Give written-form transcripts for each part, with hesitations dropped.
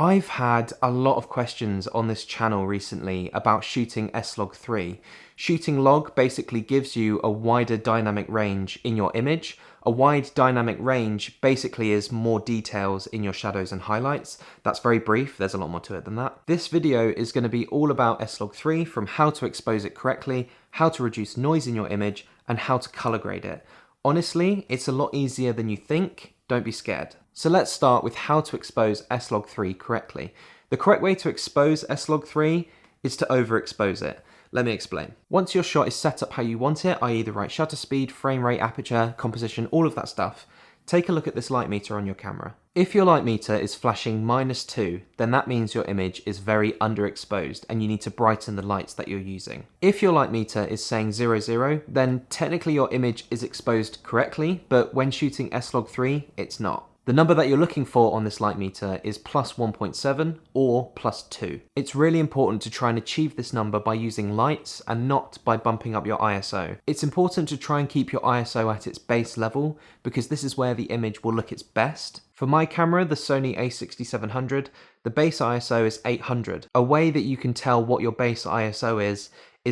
I've had a lot of questions on this channel recently about shooting S-Log3. Shooting log basically gives you a wider dynamic range in your image. A wide dynamic range basically is more details in your shadows and highlights. That's very brief, there's a lot more to it than that. This video is going to be all about S-Log3, from how to expose it correctly, how to reduce noise in your image, and how to color grade it. Honestly, it's a lot easier than you think, don't be scared. So let's start with how to expose S-Log3 correctly. The correct way to expose S-Log3 is to overexpose it. Let me explain. Once your shot is set up how you want it, i.e. the right shutter speed, frame rate, aperture, composition, all of that stuff, take a look at this light meter on your camera. If your light meter is flashing -2, then that means your image is very underexposed and you need to brighten the lights that you're using. If your light meter is saying 00, then technically your image is exposed correctly, but when shooting S-Log3, it's not. The number that you're looking for on this light meter is +1.7 or +2. It's really important to try and achieve this number by using lights and not by bumping up your ISO. It's important to try and keep your ISO at its base level because this is where the image will look its best. For my camera, the Sony a6700, the base ISO is 800. A way that you can tell what your base ISO is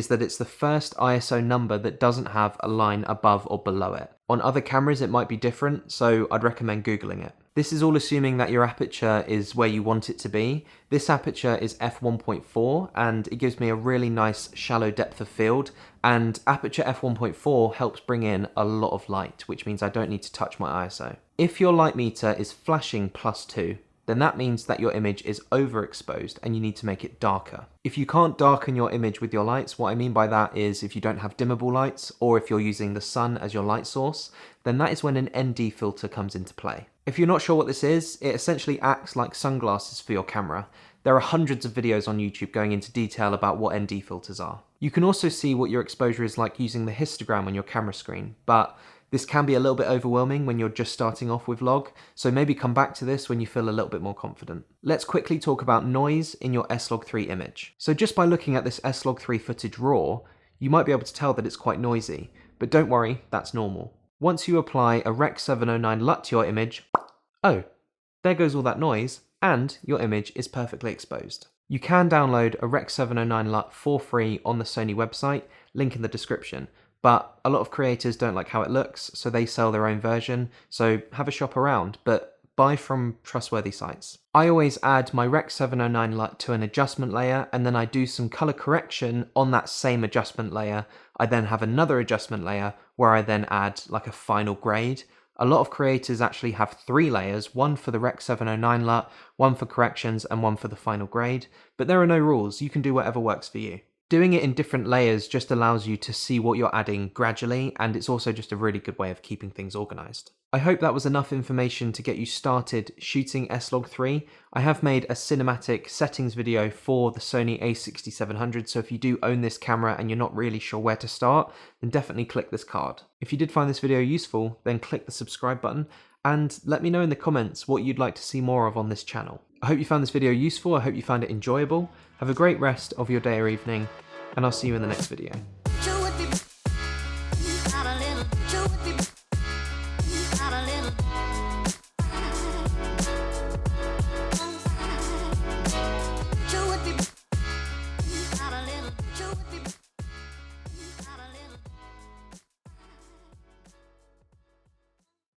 that it's the first ISO number that doesn't have a line above or below it. On other cameras it might be different, so I'd recommend Googling it. This is all assuming that your aperture is where you want it to be. This aperture is f1.4 and it gives me a really nice shallow depth of field, and aperture f1.4 helps bring in a lot of light, which means I don't need to touch my ISO. If your light meter is flashing +2, then that means that your image is overexposed and you need to make it darker. If you can't darken your image with your lights, what I mean by that is if you don't have dimmable lights or if you're using the sun as your light source, then that is when an ND filter comes into play. If you're not sure what this is, it essentially acts like sunglasses for your camera. There are hundreds of videos on YouTube going into detail about what ND filters are. You can also see what your exposure is like using the histogram on your camera screen, but this can be a little bit overwhelming when you're just starting off with log, so maybe come back to this when you feel a little bit more confident. Let's quickly talk about noise in your S-Log3 image. So just by looking at this S-Log3 footage raw, you might be able to tell that it's quite noisy, but don't worry, that's normal. Once you apply a Rec. 709 LUT to your image, oh, there goes all that noise, and your image is perfectly exposed. You can download a Rec. 709 LUT for free on the Sony website, link in the description. But a lot of creators don't like how it looks, so they sell their own version, so have a shop around, but buy from trustworthy sites. I always add my Rec. 709 LUT to an adjustment layer, and then I do some color correction on that same adjustment layer. I then have another adjustment layer where I then add like a final grade. A lot of creators actually have 3 layers, one for the Rec. 709 LUT, one for corrections, and one for the final grade, but there are no rules, you can do whatever works for you. Doing it in different layers just allows you to see what you're adding gradually, and it's also just a really good way of keeping things organized. I hope that was enough information to get you started shooting S-Log3. I have made a cinematic settings video for the Sony a6700, so if you do own this camera and you're not really sure where to start, then definitely click this card. If you did find this video useful, then click the subscribe button, and let me know in the comments what you'd like to see more of on this channel. I hope you found this video useful, I hope you found it enjoyable. Have a great rest of your day or evening, and I'll see you in the next video.